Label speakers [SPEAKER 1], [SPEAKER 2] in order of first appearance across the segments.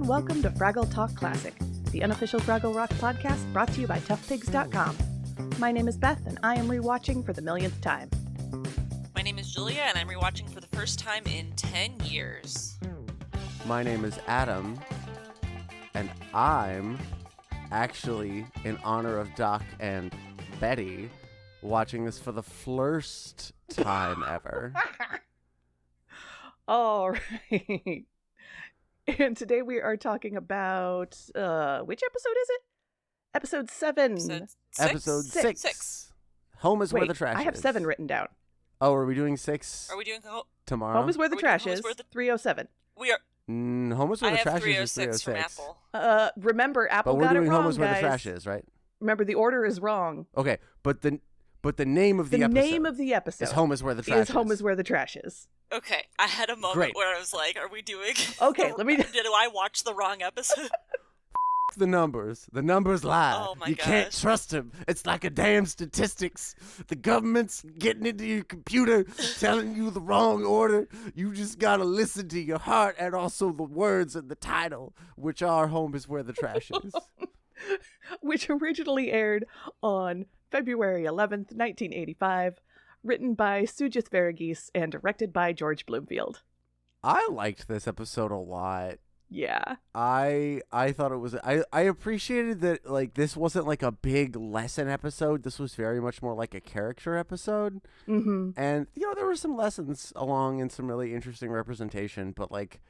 [SPEAKER 1] and welcome to Fraggle Talk Classic, the unofficial Fraggle Rock podcast brought to you by toughpigs.com. My name is Beth, and I am rewatching for the millionth time.
[SPEAKER 2] My name is Julia, and I'm rewatching for the first time in 10 years.
[SPEAKER 3] My name is Adam, and I'm actually, in honor of Doc and Betty, watching this for the first time ever.
[SPEAKER 1] All right. And today we are talking about, which episode is it? Episode 7.
[SPEAKER 3] Episode 6. Home is where the trash is.
[SPEAKER 1] I have 7 written down.
[SPEAKER 3] Oh, are we doing 6?
[SPEAKER 2] Are we doing
[SPEAKER 3] tomorrow?
[SPEAKER 1] Home is where the trash is. 307.
[SPEAKER 2] We are.
[SPEAKER 3] Home is where the trash is 306.
[SPEAKER 2] From Apple.
[SPEAKER 1] Remember, Apple
[SPEAKER 3] but we're
[SPEAKER 1] got
[SPEAKER 3] doing
[SPEAKER 1] it wrong,
[SPEAKER 3] Home is where
[SPEAKER 1] guys.
[SPEAKER 3] the trash is, right?
[SPEAKER 1] Remember, the order is wrong.
[SPEAKER 3] Okay, but the name of the episode.
[SPEAKER 1] The name of the episode
[SPEAKER 3] is Home is where the trash is.
[SPEAKER 1] Home is where the trash is.
[SPEAKER 2] Okay, I had a moment where I was like, are we doing...
[SPEAKER 1] Okay, let me...
[SPEAKER 2] Did I watch the wrong episode?
[SPEAKER 3] The numbers. The numbers lie.
[SPEAKER 2] Oh my
[SPEAKER 3] You can't trust them. It's like a damn statistics. The government's getting into your computer, telling you the wrong order. You just gotta listen to your heart and also the words in the title, which are Home is where the trash is.
[SPEAKER 1] Which originally aired on February 11th, 1985, written by Sujith Varghese and directed by George Bloomfield.
[SPEAKER 3] I liked this episode a lot.
[SPEAKER 1] Yeah.
[SPEAKER 3] I thought it was... I appreciated that, like, this wasn't like a big lesson episode. This was very much more like a character episode.
[SPEAKER 1] Mm-hmm.
[SPEAKER 3] And, there were some lessons along and some really interesting representation, but, like,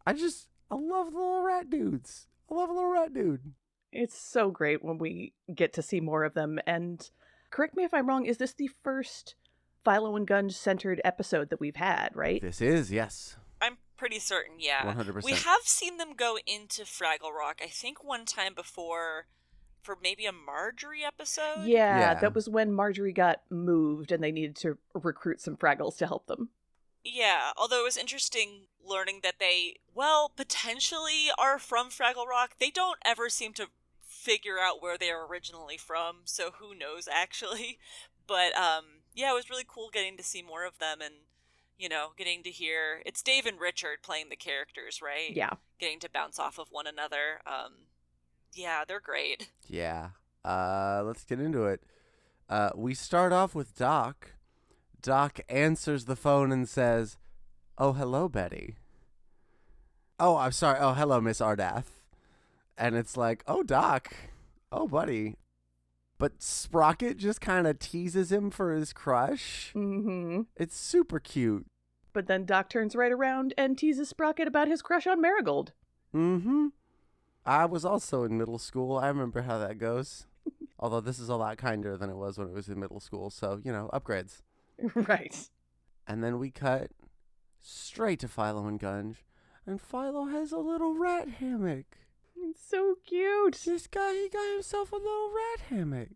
[SPEAKER 3] I love the little rat dudes. I love a little rat dude.
[SPEAKER 1] It's so great when we get to see more of them. And correct me if I'm wrong, is this the first Philo and Gunge centered episode that we've had, right?
[SPEAKER 3] This is, yes.
[SPEAKER 2] I'm pretty certain, yeah.
[SPEAKER 3] 100%.
[SPEAKER 2] We have seen them go into Fraggle Rock, I think one time before, for maybe a Marjory episode?
[SPEAKER 1] Yeah, that was when Marjory got moved and they needed to recruit some Fraggles to help them.
[SPEAKER 2] Yeah, although it was interesting learning that they, potentially are from Fraggle Rock. They don't ever seem to figure out where they are originally from, so who knows, actually. But, it was really cool getting to see more of them and, getting to hear... It's Dave and Richard playing the characters, right?
[SPEAKER 1] Yeah.
[SPEAKER 2] Getting to bounce off of one another. They're great.
[SPEAKER 3] Yeah. Let's get into it. We start off with Doc. Doc answers the phone and says, "Oh, hello, Betty." "Oh, I'm sorry. Oh, hello, Miss Ardath." And it's like, "Oh, Doc. Oh, buddy." But Sprocket just kind of teases him for his crush.
[SPEAKER 1] Mm-hmm.
[SPEAKER 3] It's super cute.
[SPEAKER 1] But then Doc turns right around and teases Sprocket about his crush on Marigold.
[SPEAKER 3] Mm-hmm. I was also in middle school. I remember how that goes. Although this is a lot kinder than it was when it was in middle school. So, upgrades.
[SPEAKER 1] Right.
[SPEAKER 3] And then we cut straight to Philo and Gunge. And Philo has a little rat hammock.
[SPEAKER 1] It's so cute.
[SPEAKER 3] This guy, he got himself a little rat hammock.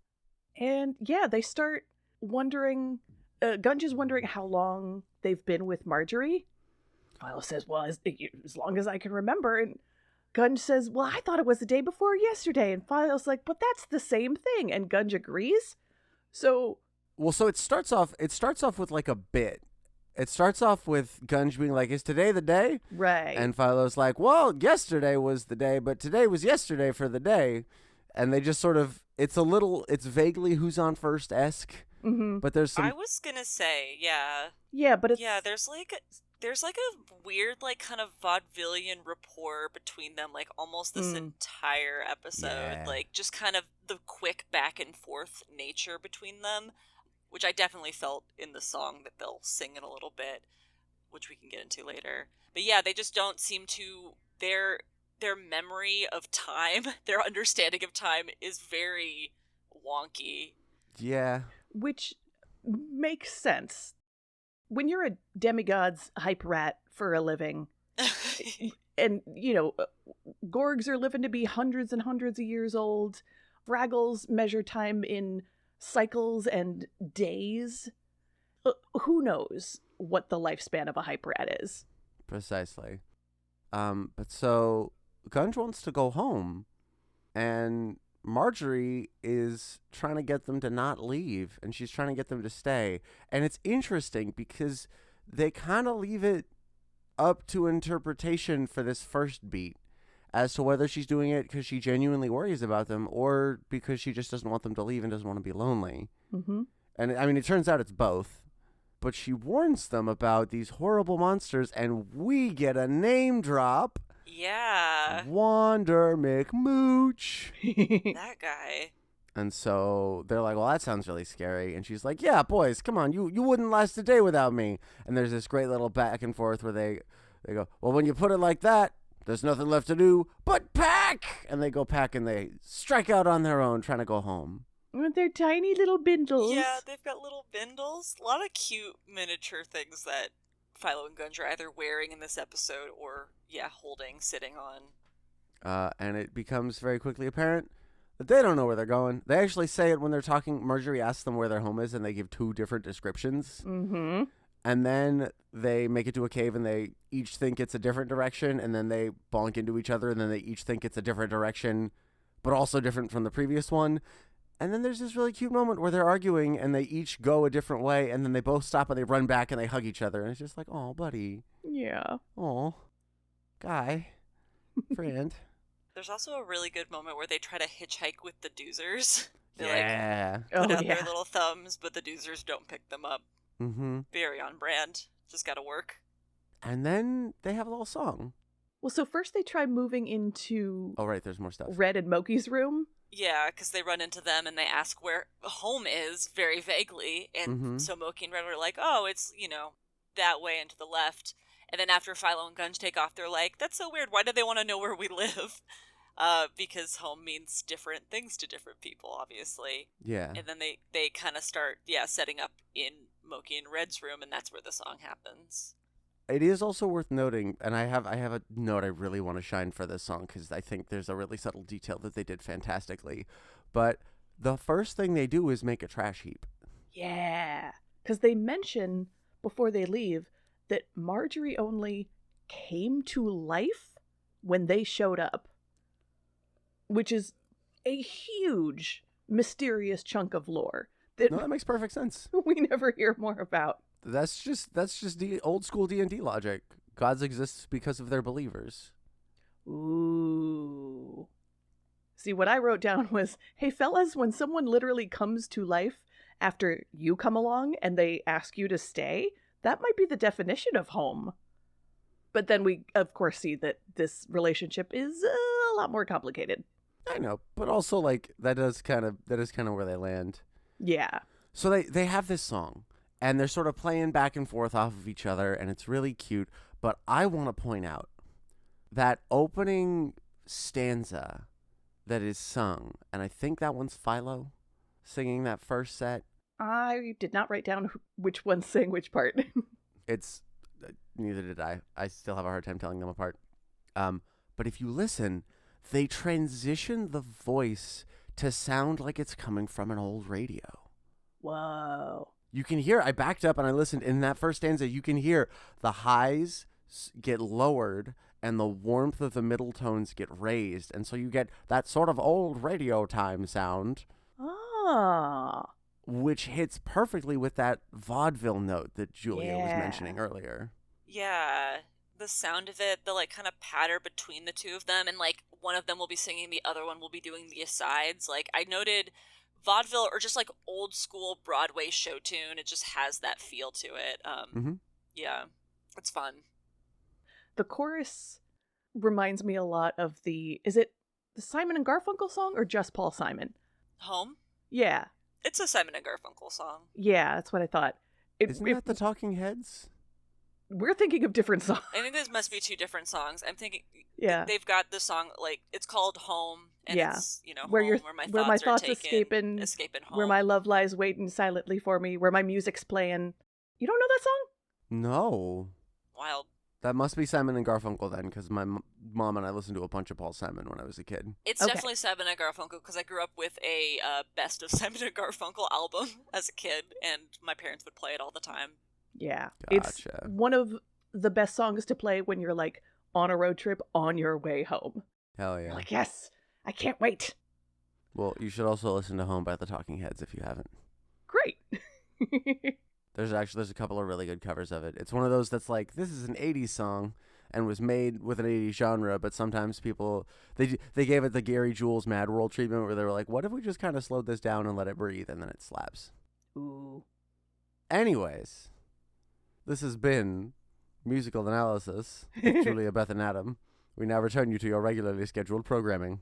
[SPEAKER 1] And they start wondering, Gunge is wondering how long they've been with Marjory. Philo says, well, as long as I can remember. And Gunge says, well, I thought it was the day before yesterday. And Philo's like, but that's the same thing. And Gunge agrees. So
[SPEAKER 3] it starts off with like a bit. It starts off with Gunge being like, "Is today the day?"
[SPEAKER 1] Right.
[SPEAKER 3] And Philo's like, "Well, yesterday was the day, but today was yesterday for the day." And they just sort of, it's vaguely Who's on First-esque.
[SPEAKER 1] Mm-hmm.
[SPEAKER 3] But there's some...
[SPEAKER 2] I was gonna say, yeah.
[SPEAKER 1] Yeah, but it's...
[SPEAKER 2] Yeah, there's like a weird, like, kind of vaudevillian rapport between them, like, almost this entire episode.
[SPEAKER 3] Yeah.
[SPEAKER 2] Like, just kind of the quick back and forth nature between them, which I definitely felt in the song that they'll sing in a little bit, which we can get into later. But yeah, they just don't seem to... Their memory of time, their understanding of time is very wonky.
[SPEAKER 3] Yeah.
[SPEAKER 1] Which makes sense. When you're a demigod's hype rat for a living, and, Gorgs are living to be hundreds and hundreds of years old, Fraggles measure time in cycles and days, who knows what the lifespan of a hype rat is.
[SPEAKER 3] Precisely. But so Gunge wants to go home, and Marjory is trying to get them to not leave, and she's trying to get them to stay. And it's interesting because they kind of leave it up to interpretation for this first beat as to whether she's doing it because she genuinely worries about them or because she just doesn't want them to leave and doesn't want to be lonely.
[SPEAKER 1] Mm-hmm.
[SPEAKER 3] And I mean, it turns out it's both. But she warns them about these horrible monsters, and we get a name drop.
[SPEAKER 2] Yeah.
[SPEAKER 3] Wander McMooch.
[SPEAKER 2] That guy.
[SPEAKER 3] And so they're like, well, that sounds really scary. And she's like, yeah, boys, come on. You wouldn't last a day without me. And there's this great little back and forth where they go, well, when you put it like that, there's nothing left to do but pack. And they go pack and they strike out on their own trying to go home.
[SPEAKER 1] With their tiny little bindles.
[SPEAKER 2] Yeah, they've got little bindles. A lot of cute miniature things that Philo and Gunge are either wearing in this episode or, holding, sitting on.
[SPEAKER 3] And it becomes very quickly apparent that they don't know where they're going. They actually say it when they're talking. Marjory asks them where their home is, and they give 2 different descriptions.
[SPEAKER 1] Mm-hmm.
[SPEAKER 3] And then they make it to a cave, and they each think it's a different direction, and then they bonk into each other, and then they each think it's a different direction, but also different from the previous one. And then there's this really cute moment where they're arguing, and they each go a different way, and then they both stop, and they run back, and they hug each other. And it's just like, oh, buddy.
[SPEAKER 1] Yeah.
[SPEAKER 3] Oh, guy. Friend.
[SPEAKER 2] There's also a really good moment where they try to hitchhike with the doozers. They
[SPEAKER 3] Yeah.
[SPEAKER 2] put out their little thumbs, but the doozers don't pick them up.
[SPEAKER 3] Mm-hmm.
[SPEAKER 2] Very on brand. Just gotta work.
[SPEAKER 3] And then they have a little song.
[SPEAKER 1] Well, so first they try moving into
[SPEAKER 3] Oh, right, there's more stuff.
[SPEAKER 1] Red and Moki's room.
[SPEAKER 2] Yeah, because they run into them and they ask where home is very vaguely. And so Moki and Red are like, oh, it's, that way and to the left. And then after Philo and Gunge take off, they're like, that's so weird. Why do they want to know where we live? Because home means different things to different people, obviously.
[SPEAKER 3] Yeah.
[SPEAKER 2] And then they kind of start, setting up in Moki and Red's room, and that's where the song happens.
[SPEAKER 3] It is also worth noting, and I have a note I really want to shine for this song because I think there's a really subtle detail that they did fantastically. But the first thing they do is make a trash heap.
[SPEAKER 1] Yeah. Because they mention before they leave that Marjory only came to life when they showed up, which is a huge, mysterious chunk of lore that
[SPEAKER 3] No, that makes perfect sense.
[SPEAKER 1] we never hear more about.
[SPEAKER 3] That's just the old school D&D logic. Gods exist because of their believers.
[SPEAKER 1] Ooh. See, what I wrote down was, hey, fellas, when someone literally comes to life after you come along and they ask you to stay, that might be the definition of home. But then we, of course, see that this relationship is a lot more complicated.
[SPEAKER 3] I know, but also that is kind of where they land.
[SPEAKER 1] Yeah.
[SPEAKER 3] So they have this song, and they're sort of playing back and forth off of each other, and it's really cute. But I want to point out that opening stanza that is sung, and I think that one's Philo singing that first set.
[SPEAKER 1] I did not write down which one sang which part.
[SPEAKER 3] It's neither did I. I still have a hard time telling them apart. But if you listen, they transition the voice to sound like it's coming from an old radio.
[SPEAKER 1] Whoa.
[SPEAKER 3] You can hear, I backed up and I listened, in that first stanza, you can hear the highs get lowered and the warmth of the middle tones get raised. And so you get that sort of old radio time sound.
[SPEAKER 1] Ah.
[SPEAKER 3] Which hits perfectly with that vaudeville note that Julia was mentioning earlier.
[SPEAKER 2] Yeah. The sound of it, the kind of patter between the two of them, and one of them will be singing, the other one will be doing the asides. I noted vaudeville or just old school Broadway show tune. It just has that feel to it. Yeah, it's fun.
[SPEAKER 1] The chorus reminds me a lot of is it the Simon and Garfunkel song or just Paul Simon?
[SPEAKER 2] Home?
[SPEAKER 1] Yeah.
[SPEAKER 2] It's a Simon and Garfunkel song.
[SPEAKER 1] Yeah, that's what I thought.
[SPEAKER 3] Isn't that the Talking Heads?
[SPEAKER 1] We're thinking of different songs.
[SPEAKER 2] I think this must be 2 different songs. I'm thinking they've got the song, it's called Home, and it's,
[SPEAKER 1] where
[SPEAKER 2] home, where my thoughts are
[SPEAKER 1] escaping
[SPEAKER 2] home.
[SPEAKER 1] Where my love lies waiting silently for me, where my music's playing. You don't know that song?
[SPEAKER 3] No.
[SPEAKER 2] Wild.
[SPEAKER 3] That must be Simon and Garfunkel then, because my mom and I listened to a bunch of Paul Simon when I was a kid.
[SPEAKER 2] It's definitely Simon and Garfunkel, because I grew up with a best of Simon and Garfunkel album as a kid, and my parents would play it all the time.
[SPEAKER 1] Yeah.
[SPEAKER 3] Gotcha.
[SPEAKER 1] It's one of the best songs to play when you're on a road trip on your way home.
[SPEAKER 3] Hell yeah.
[SPEAKER 1] You're yes, I can't wait.
[SPEAKER 3] Well, you should also listen to Home by the Talking Heads if you haven't.
[SPEAKER 1] Great.
[SPEAKER 3] There's a couple of really good covers of it. It's one of those that's like, this is an 80s song and was made with an 80s genre, but sometimes people, they gave it the Gary Jules Mad World treatment where they were like, what if we just kind of slowed this down and let it breathe, and then it slaps.
[SPEAKER 1] Ooh.
[SPEAKER 3] Anyways, this has been Musical Analysis with Julia, Beth, and Adam. We now return you to your regularly scheduled programming.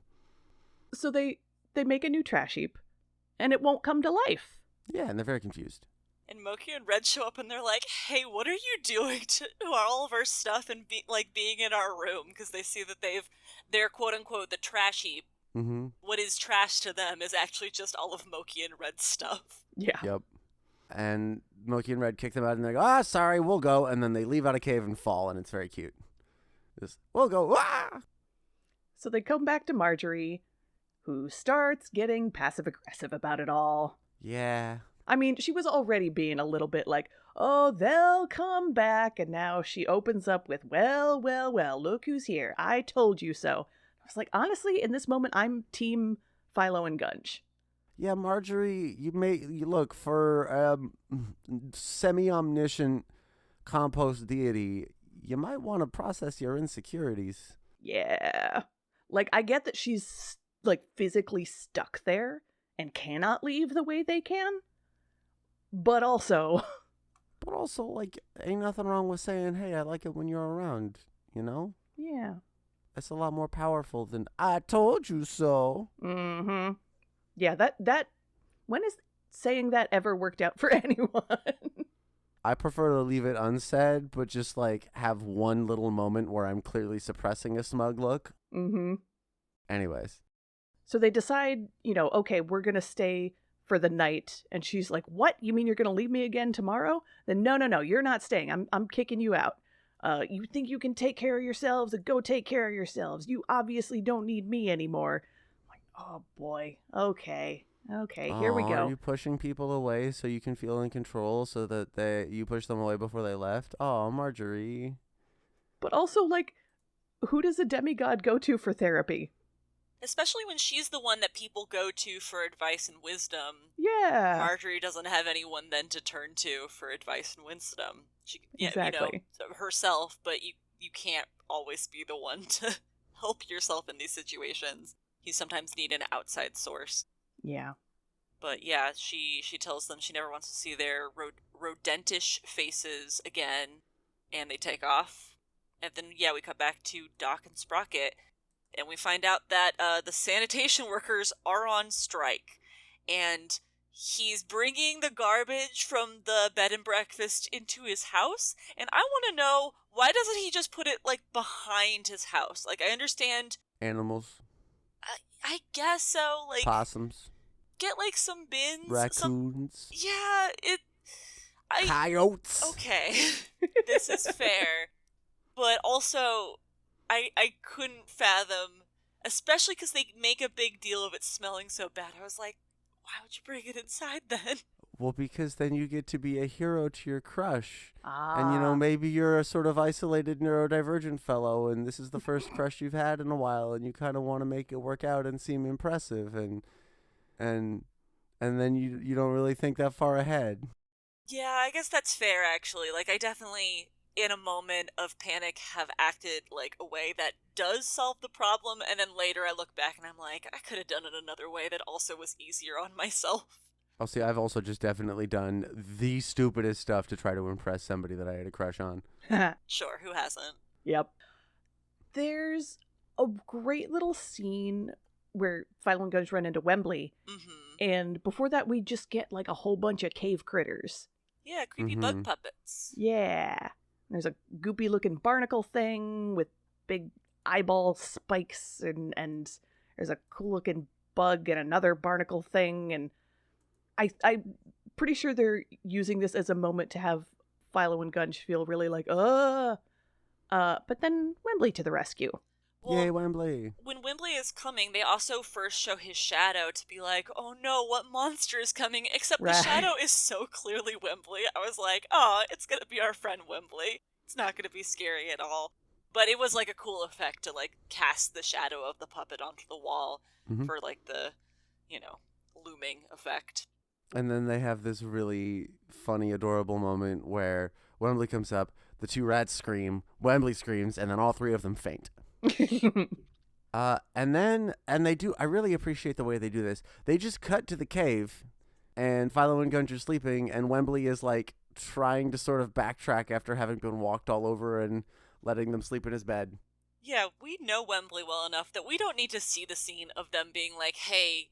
[SPEAKER 1] So they make a new trash heap, and it won't come to life.
[SPEAKER 3] Yeah, and they're very confused.
[SPEAKER 2] And Moki and Red show up and they're like, hey, what are you doing to all of our stuff and being in our room? Because they see that they're quote-unquote the trash heap.
[SPEAKER 3] Mm-hmm.
[SPEAKER 2] What is trash to them is actually just all of Moki and Red's stuff.
[SPEAKER 1] Yeah.
[SPEAKER 3] Yep. And Moki and Red kick them out and they go, sorry, we'll go. And then they leave out a cave and fall, and it's very cute. Just, we'll go,
[SPEAKER 1] So they come back to Marjory, who starts getting passive-aggressive about it all.
[SPEAKER 3] Yeah.
[SPEAKER 1] I mean, she was already being a little bit like, oh, they'll come back, and now she opens up with, well, look who's here. I told you so. I was like, honestly, in this moment, I'm team Philo and Gunge.
[SPEAKER 3] Yeah, Marjory, you look, for semi-omniscient compost deity, you might want to process your insecurities.
[SPEAKER 1] Yeah. Like, I get that she's, like, physically stuck there and cannot leave the way they can. But also,
[SPEAKER 3] like, ain't nothing wrong with saying, hey, I like it when you're around, you know?
[SPEAKER 1] Yeah.
[SPEAKER 3] It's a lot more powerful than, I told you so.
[SPEAKER 1] Mm-hmm. Yeah, that, when has saying that ever worked out for anyone?
[SPEAKER 3] I prefer to leave it unsaid, but just, like, have one little moment where I'm clearly suppressing a smug look.
[SPEAKER 1] Mm-hmm.
[SPEAKER 3] Anyways.
[SPEAKER 1] So they decide, okay, we're going to stay for the night. And she's like, what? You mean you're going to leave me again tomorrow? Then no, you're not staying. I'm kicking you out. You think you can take care of yourselves? Go take care of yourselves. You obviously don't need me anymore. I'm like, oh boy. Okay, here we go.
[SPEAKER 3] Are you pushing people away so you can feel in control so that you push them away before they left? Oh, Marjory.
[SPEAKER 1] But also, like, who does a demigod go to for therapy?
[SPEAKER 2] Especially when she's the one that people go to for advice and wisdom.
[SPEAKER 1] Yeah.
[SPEAKER 2] Marjory doesn't have anyone then to turn to for advice and wisdom. She,
[SPEAKER 1] exactly.
[SPEAKER 2] Herself, but you can't always be the one to help yourself in these situations. You sometimes need an outside source.
[SPEAKER 1] Yeah.
[SPEAKER 2] But yeah, she tells them she never wants to see their rodentish faces again, and they take off. And then, we cut back to Doc and Sprocket. And we find out that the sanitation workers are on strike. And he's bringing the garbage from the bed and breakfast into his house. And I want to know, why doesn't he just put it, like, behind his house? Like, I understand...
[SPEAKER 3] Animals.
[SPEAKER 2] I guess so. Like,
[SPEAKER 3] possums.
[SPEAKER 2] Get, like, some bins.
[SPEAKER 3] Raccoons. Coyotes.
[SPEAKER 2] Okay. This is fair. But also... I couldn't fathom, especially because they make a big deal of it smelling so bad. I was like, why would you bring it inside then?
[SPEAKER 3] Well, because then you get to be a hero to your crush.
[SPEAKER 1] Ah.
[SPEAKER 3] And, maybe you're a sort of isolated neurodivergent fellow, and this is the first crush you've had in a while, and you kind of want to make it work out and seem impressive, and then you don't really think that far ahead.
[SPEAKER 2] Yeah, I guess that's fair, actually. Like, I definitely... in a moment of panic have acted like a way that does solve the problem, and then later I look back and I'm like, I could have done it another way that also was easier on myself.
[SPEAKER 3] I'll see, I've also just definitely done the stupidest stuff to try to impress somebody that I had a crush on.
[SPEAKER 2] Sure, who hasn't?
[SPEAKER 1] Yep. There's a great little scene where Philo and Gunge run into Wembley, and before that we just get like a whole bunch of cave critters.
[SPEAKER 2] Yeah, creepy bug puppets.
[SPEAKER 1] Yeah. There's a goopy looking barnacle thing with big eyeball spikes, and there's a cool looking bug and another barnacle thing, and I'm pretty sure they're using this as a moment to have Philo and Gunge feel really like, but then Wembley to the rescue.
[SPEAKER 2] Well,
[SPEAKER 3] yay, Wembley.
[SPEAKER 2] When Wembley is coming, they also first show his shadow to be like, oh no, what monster is coming? Except the shadow is so clearly Wembley. I was like, oh, it's going to be our friend Wembley. It's not going to be scary at all. But it was like a cool effect to like cast the shadow of the puppet onto the wall for like the, looming effect.
[SPEAKER 3] And then they have this really funny, adorable moment where Wembley comes up, the two rats scream, Wembley screams, and then all three of them faint. And they do, I really appreciate the way they do this. They just cut to the cave, and Philo and Gunge are sleeping, and Wembley is like trying to sort of backtrack after having been walked all over and letting them sleep in his bed.
[SPEAKER 2] Yeah, we know Wembley well enough that we don't need to see the scene of them being like, hey,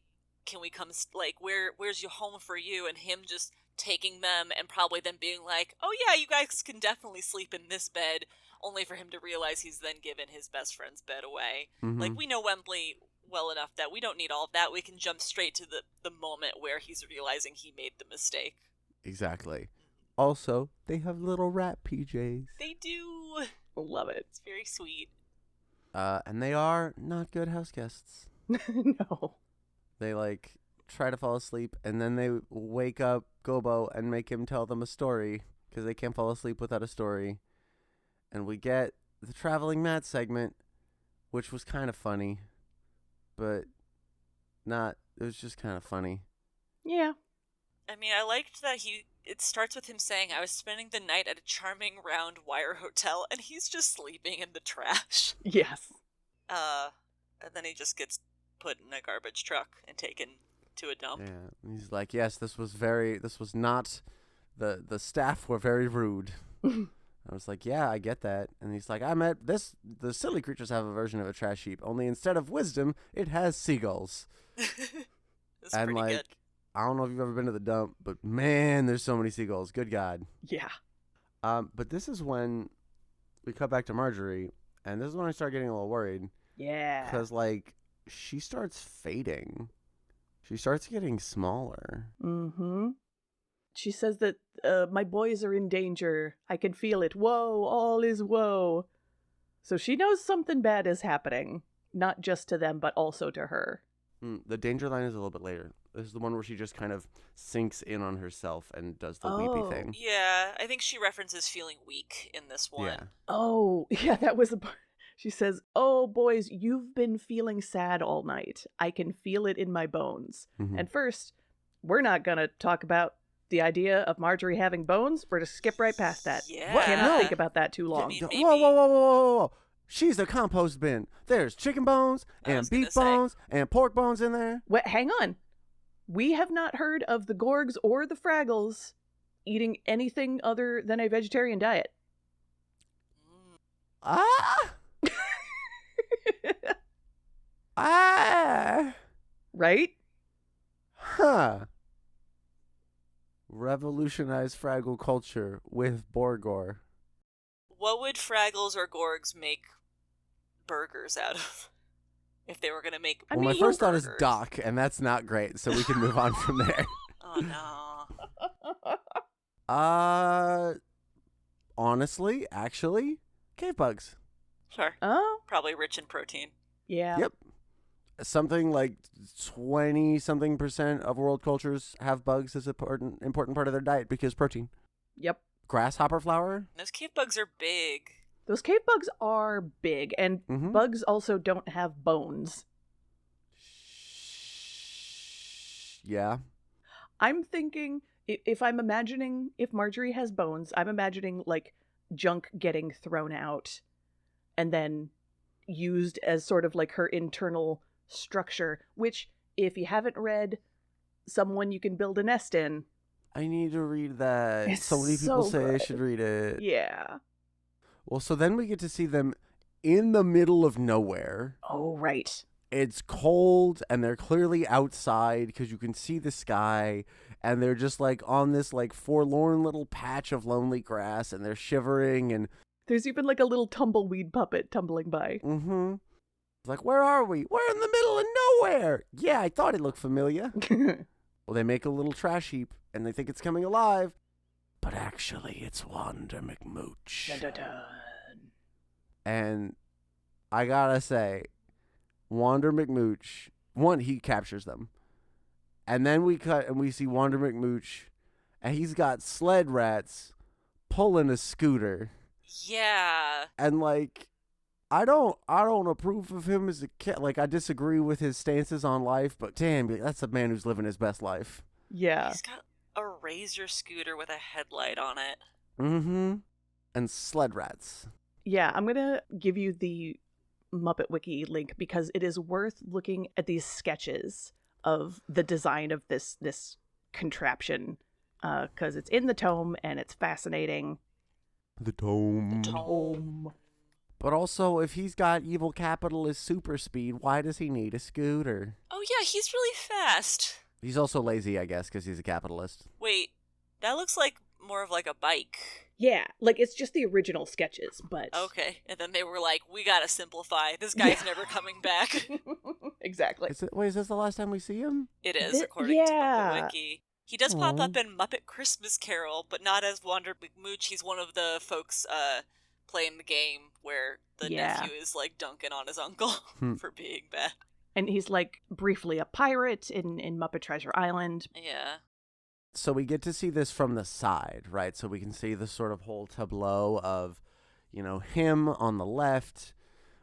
[SPEAKER 2] can we come, like, where's your home for you? And him just taking them and probably them being like, oh yeah, you guys can definitely sleep in this bed, only for him to realize he's then given his best friend's bed away.
[SPEAKER 3] Mm-hmm.
[SPEAKER 2] Like, we know Wembley well enough that we don't need all of that. We can jump straight to the moment where he's realizing he made the mistake.
[SPEAKER 3] Exactly. Also, they have little rat PJs.
[SPEAKER 2] They do.
[SPEAKER 1] Love it.
[SPEAKER 2] It's very sweet.
[SPEAKER 3] And they are not good house guests.
[SPEAKER 1] No.
[SPEAKER 3] They, like, try to fall asleep, and then they wake up Gobo and make him tell them a story, because they can't fall asleep without a story. And we get the Traveling Matt segment, which was kind of funny, but it was just kind of funny.
[SPEAKER 1] Yeah.
[SPEAKER 2] I mean, I liked that it starts with him saying, I was spending the night at a charming round wire hotel, and he's just sleeping in the trash.
[SPEAKER 1] Yes.
[SPEAKER 2] And then he just gets put in a garbage truck and taken to a dump.
[SPEAKER 3] Yeah, he's like, yes, this was not, the staff were very rude. I was like, yeah, I get that. And he's like, the silly creatures have a version of a trash heap, only instead of wisdom, it has seagulls.
[SPEAKER 2] It's
[SPEAKER 3] and
[SPEAKER 2] pretty
[SPEAKER 3] like,
[SPEAKER 2] good.
[SPEAKER 3] I don't know if you've ever been to the dump, but man, there's so many seagulls. Good God.
[SPEAKER 1] Yeah.
[SPEAKER 3] But this is when we cut back to Marjory, and this is when I start getting a little worried.
[SPEAKER 1] Yeah.
[SPEAKER 3] Because, like, she starts fading. She starts getting smaller.
[SPEAKER 1] Mm-hmm. She says that my boys are in danger. I can feel it. Woe, all is woe. So she knows something bad is happening. Not just to them, but also to her.
[SPEAKER 3] The danger line is a little bit later. This is the one where she just kind of sinks in on herself and does the weepy thing.
[SPEAKER 2] Yeah, I think she references feeling weak in this one.
[SPEAKER 3] Yeah.
[SPEAKER 1] Oh, yeah, that was the part. She says, oh, boys, you've been feeling sad all night. I can feel it in my bones.
[SPEAKER 3] Mm-hmm.
[SPEAKER 1] And first, we're not going to talk about the idea of Marjory having bones. We're to skip right past that.
[SPEAKER 2] Yeah.
[SPEAKER 1] What? Cannot think about that too long.
[SPEAKER 2] I mean,
[SPEAKER 3] Whoa, whoa, whoa, whoa, whoa, whoa. She's a compost bin. There's chicken bones and beef bones and pork bones in there.
[SPEAKER 1] Wait, hang on. We have not heard of the Gorgs or the Fraggles eating anything other than a vegetarian diet. Right?
[SPEAKER 3] Huh. Revolutionize Fraggle culture with Borgor.
[SPEAKER 2] What would Fraggles or Gorgs make burgers out of? If they were going to make
[SPEAKER 3] Well, my first thought is Doc, and that's not great, so we can move on from there.
[SPEAKER 2] Oh, no.
[SPEAKER 3] Honestly, actually, cave bugs.
[SPEAKER 2] Sure.
[SPEAKER 1] Oh?
[SPEAKER 2] Probably rich in protein.
[SPEAKER 1] Yeah.
[SPEAKER 3] Yep. Something like 20-something% of world cultures have bugs as an important part of their diet because protein.
[SPEAKER 1] Yep.
[SPEAKER 3] Grasshopper flower.
[SPEAKER 2] Those cave bugs are big.
[SPEAKER 1] Those cave bugs are big, and bugs also don't have bones.
[SPEAKER 3] Yeah.
[SPEAKER 1] I'm thinking, if Marjory has bones, I'm imagining, like, junk getting thrown out and then used as sort of like her internal structure, which, if you haven't read Someone You Can Build a Nest In...
[SPEAKER 3] I need to read that.
[SPEAKER 1] It's
[SPEAKER 3] so many people
[SPEAKER 1] so
[SPEAKER 3] say
[SPEAKER 1] good.
[SPEAKER 3] I should read it.
[SPEAKER 1] Yeah.
[SPEAKER 3] Well, so then we get to see them in the middle of nowhere.
[SPEAKER 1] Oh, right.
[SPEAKER 3] It's cold, and they're clearly outside because you can see the sky, and they're just, like, on this, like, forlorn little patch of lonely grass, and they're shivering, and...
[SPEAKER 1] There's even, like, a little tumbleweed puppet tumbling by.
[SPEAKER 3] Mm-hmm. It's like, where are we? We're in the middle of nowhere! Yeah, I thought it looked familiar. Well, they make a little trash heap, and they think it's coming alive. But actually, it's Wander McMooch.
[SPEAKER 1] Dun, dun, dun.
[SPEAKER 3] And I gotta say, Wander McMooch, one, he captures them. And then we cut and we see Wander McMooch, and he's got sled rats pulling a scooter.
[SPEAKER 2] Yeah.
[SPEAKER 3] And, like, I don't approve of him as a kid. Like, I disagree with his stances on life, but damn, that's a man who's living his best life.
[SPEAKER 1] Yeah.
[SPEAKER 2] He's got a razor scooter with a headlight on it.
[SPEAKER 3] Mm-hmm. And sled rats.
[SPEAKER 1] Yeah, I'm going to give you the Muppet Wiki link because it is worth looking at these sketches of the design of this contraption because it's in the tome and it's fascinating.
[SPEAKER 3] The tome. But also, if he's got evil capitalist super speed, why does he need a scooter?
[SPEAKER 2] Oh yeah, he's really fast.
[SPEAKER 3] He's also lazy, I guess, because he's a capitalist.
[SPEAKER 2] Wait, that looks like more of like a bike.
[SPEAKER 1] Yeah, like it's just the original sketches, but...
[SPEAKER 2] Okay, and then they were like, we gotta simplify. This guy's never coming back.
[SPEAKER 1] Exactly.
[SPEAKER 3] Is this the last time we see him?
[SPEAKER 2] It is, according to Muppet Wiki. He does pop up in Muppet Christmas Carol, but not as Wander McMooch. He's one of the folks playing the game where the nephew is like dunking on his uncle for being bad.
[SPEAKER 1] And he's like briefly a pirate in Muppet Treasure Island.
[SPEAKER 2] Yeah.
[SPEAKER 3] So we get to see this from the side, right? So we can see the sort of whole tableau of, him on the left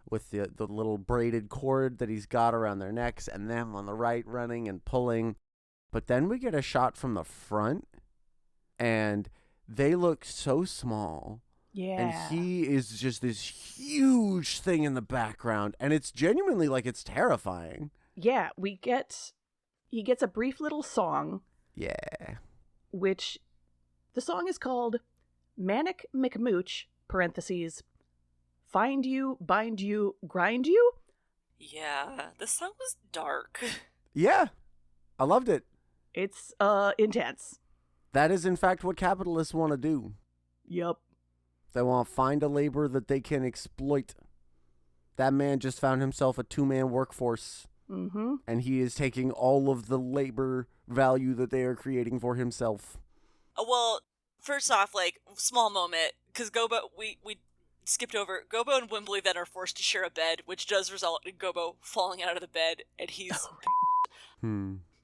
[SPEAKER 3] with the little braided cord that he's got around their necks, and them on the right running and pulling. But then we get a shot from the front, and they look so small.
[SPEAKER 1] Yeah.
[SPEAKER 3] And he is just this huge thing in the background, and it's genuinely like it's terrifying.
[SPEAKER 1] Yeah, he gets a brief little song.
[SPEAKER 3] Yeah.
[SPEAKER 1] Which the song is called Manic McMooch, parentheses, Find You, Bind You, Grind You?
[SPEAKER 2] Yeah, the song was dark.
[SPEAKER 3] Yeah, I loved it.
[SPEAKER 1] It's intense.
[SPEAKER 3] That is, in fact, what capitalists want to do.
[SPEAKER 1] Yup.
[SPEAKER 3] They want to find a labor that they can exploit. That man just found himself a two-man workforce.
[SPEAKER 1] Mm-hmm.
[SPEAKER 3] And he is taking all of the labor value that they are creating for himself.
[SPEAKER 2] Well, first off, like, small moment, because Gobo, we skipped over, Gobo and Wembley then are forced to share a bed, which does result in Gobo falling out of the bed, and he's...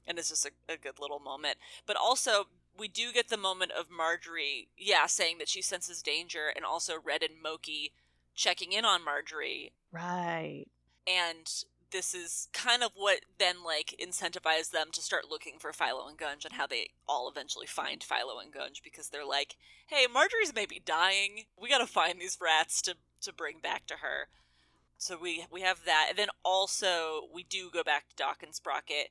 [SPEAKER 2] And it's just a good little moment. But also, we do get the moment of Marjory, saying that she senses danger, and also Red and Moki checking in on Marjory.
[SPEAKER 1] Right.
[SPEAKER 2] And this is kind of what then, like, incentivizes them to start looking for Philo and Gunge, and how they all eventually find Philo and Gunge, because they're like, hey, Marjory's maybe dying. We gotta find these rats to bring back to her. So we have that. And then also, we do go back to Doc and Sprocket,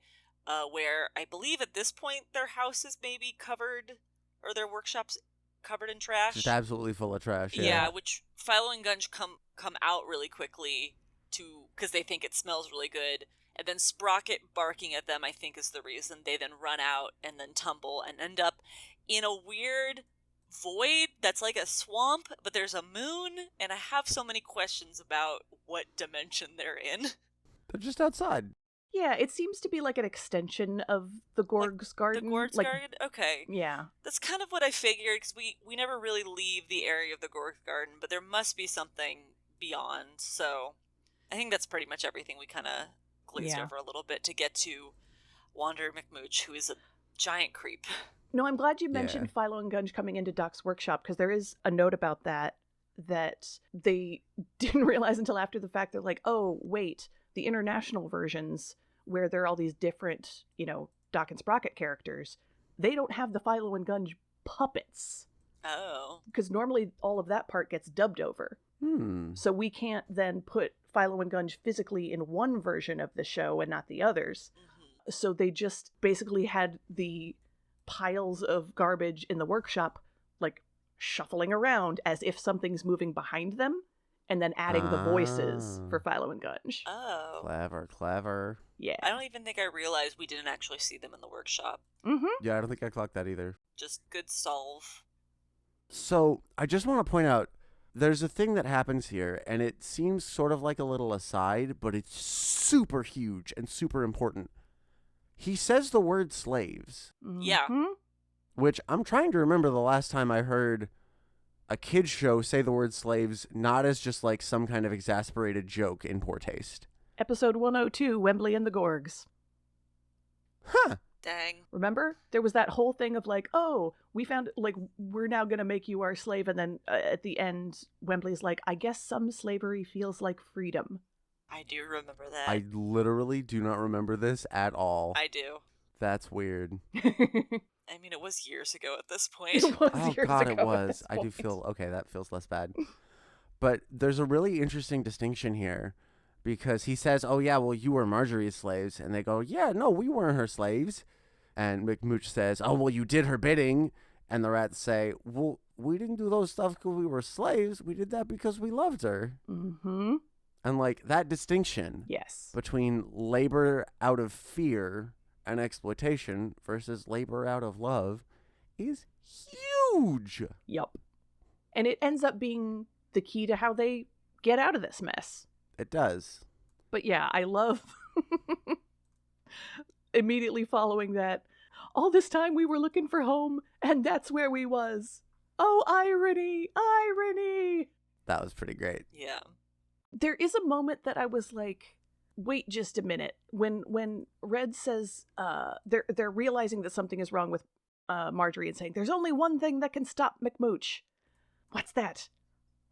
[SPEAKER 2] where I believe at this point their house is maybe covered, or their workshop's covered in trash.
[SPEAKER 3] Just absolutely full of trash,
[SPEAKER 2] Yeah, which Philo and Gunge come out really quickly because they think it smells really good. And then Sprocket barking at them, I think, is the reason. They then run out and then tumble and end up in a weird void that's like a swamp, but there's a moon, and I have so many questions about what dimension they're in.
[SPEAKER 3] They're just outside.
[SPEAKER 1] Yeah, it seems to be like an extension of the Gorg's garden.
[SPEAKER 2] The Gorg's garden? Okay.
[SPEAKER 1] Yeah.
[SPEAKER 2] That's kind of what I figured, because we never really leave the area of the Gorg's garden, but there must be something beyond, so I think that's pretty much everything we kind of glazed over a little bit to get to Wander McMooch, who is a giant creep.
[SPEAKER 1] No, I'm glad you mentioned Philo and Gunge coming into Doc's workshop, because there is a note about that they didn't realize until after the fact. They're like, oh, wait, the international versions where there are all these different, Doc and Sprocket characters, they don't have the Philo and Gunge puppets.
[SPEAKER 2] Oh.
[SPEAKER 1] Because normally all of that part gets dubbed over. So we can't then put Philo and Gunge physically in one version of the show and not the others. Mm-hmm. So they just basically had the piles of garbage in the workshop, like, shuffling around as if something's moving behind them, and then adding the voices for Philo and Gunge.
[SPEAKER 2] Oh.
[SPEAKER 3] Clever.
[SPEAKER 1] Yeah.
[SPEAKER 2] I don't even think I realized we didn't actually see them in the workshop.
[SPEAKER 1] Mm-hmm.
[SPEAKER 3] Yeah, I don't think I clocked that either.
[SPEAKER 2] Just good solve.
[SPEAKER 3] So, I just want to point out, there's a thing that happens here, and it seems sort of like a little aside, but it's super huge and super important. He says the word slaves.
[SPEAKER 1] Mm-hmm.
[SPEAKER 2] Yeah.
[SPEAKER 3] Which I'm trying to remember the last time I heard a kid's show say the word slaves, not as just like some kind of exasperated joke in poor taste.
[SPEAKER 1] Episode 102, Wembley and the Gorgs.
[SPEAKER 3] Huh.
[SPEAKER 2] Dang.
[SPEAKER 1] Remember? There was that whole thing of like, oh, we found, like, we're now going to make you our slave. And then at the end, Wembley's like, I guess some slavery feels like freedom.
[SPEAKER 2] I do remember that.
[SPEAKER 3] I literally do not remember this at all.
[SPEAKER 2] I do.
[SPEAKER 3] That's weird.
[SPEAKER 2] I mean, it was years ago at this point.
[SPEAKER 1] It was
[SPEAKER 3] Oh
[SPEAKER 1] years
[SPEAKER 3] God,
[SPEAKER 1] ago
[SPEAKER 3] it
[SPEAKER 1] at
[SPEAKER 3] was.
[SPEAKER 1] this
[SPEAKER 3] I do
[SPEAKER 1] point.
[SPEAKER 3] feel okay. That feels less bad. But there's a really interesting distinction here, because he says, "Oh yeah, well you were Marjory's slaves," and they go, "Yeah, no, we weren't her slaves." And McMooch says, "Oh well, you did her bidding," and the rats say, "Well, we didn't do those stuff because we were slaves. We did that because we loved her."
[SPEAKER 1] Mm-hmm.
[SPEAKER 3] And like that distinction
[SPEAKER 1] Yes.
[SPEAKER 3] between labor out of fear and exploitation versus labor out of love is huge.
[SPEAKER 1] Yup. And it ends up being the key to how they get out of this mess.
[SPEAKER 3] It does.
[SPEAKER 1] But yeah, I love immediately following that. All this time we were looking for home, and that's where we was. Oh, irony, irony.
[SPEAKER 3] That was pretty great.
[SPEAKER 2] Yeah.
[SPEAKER 1] There is a moment that I was like, wait just a minute. When Red says they're realizing that something is wrong with Marjory and saying, there's only one thing that can stop McMooch. What's that?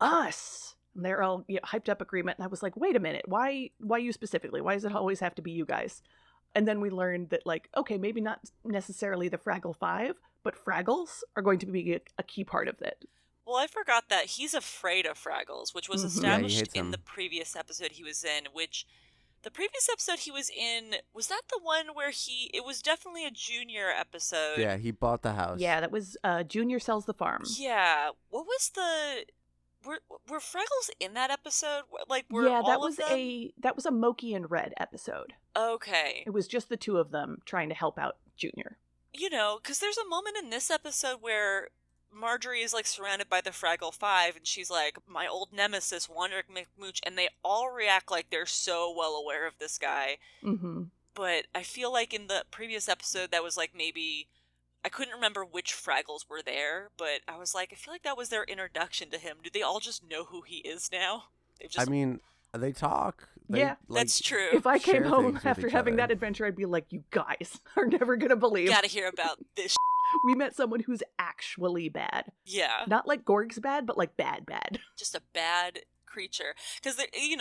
[SPEAKER 1] Us. And they're all hyped up agreement. And I was like, wait a minute. Why you specifically? Why does it always have to be you guys? And then we learned that, like, okay, maybe not necessarily the Fraggle 5, but Fraggles are going to be a key part of it.
[SPEAKER 2] Well, I forgot that he's afraid of Fraggles, which was
[SPEAKER 1] Mhm.
[SPEAKER 2] established
[SPEAKER 3] hates
[SPEAKER 2] in
[SPEAKER 3] them.
[SPEAKER 2] the previous episode he was in, which the previous episode he was in, was that the one where it was definitely a junior episode.
[SPEAKER 3] Yeah, he bought the house.
[SPEAKER 1] Yeah, that was Junior Sells the Farm.
[SPEAKER 2] Yeah. What was were Fraggles in that episode? Like, were
[SPEAKER 1] Yeah, that
[SPEAKER 2] all
[SPEAKER 1] was
[SPEAKER 2] of them?
[SPEAKER 1] a Moki and Red episode.
[SPEAKER 2] Okay.
[SPEAKER 1] It was just the two of them trying to help out Junior.
[SPEAKER 2] You know, because there's a moment in this episode where Marjory is like surrounded by the Fraggle Five, and she's like, my old nemesis, Wander McMooch, and they all react like they're so well aware of this guy.
[SPEAKER 1] Mm-hmm.
[SPEAKER 2] But I feel like in the previous episode, that was like maybe, I couldn't remember which Fraggles were there, but I was like, I feel like that was their introduction to him. Do they all just know who he is now? They've just...
[SPEAKER 3] I mean, they talk. They,
[SPEAKER 1] Yeah.
[SPEAKER 2] That's true.
[SPEAKER 1] If I came
[SPEAKER 3] share
[SPEAKER 1] home
[SPEAKER 3] things with
[SPEAKER 1] after
[SPEAKER 3] each
[SPEAKER 1] having
[SPEAKER 3] other.
[SPEAKER 1] that adventure, I'd be like, you guys are never going to believe.
[SPEAKER 2] Gotta hear about this.
[SPEAKER 1] We met someone who's actually bad.
[SPEAKER 2] Yeah.
[SPEAKER 1] Not like Gorg's bad, but like bad.
[SPEAKER 2] Just a bad creature. Because,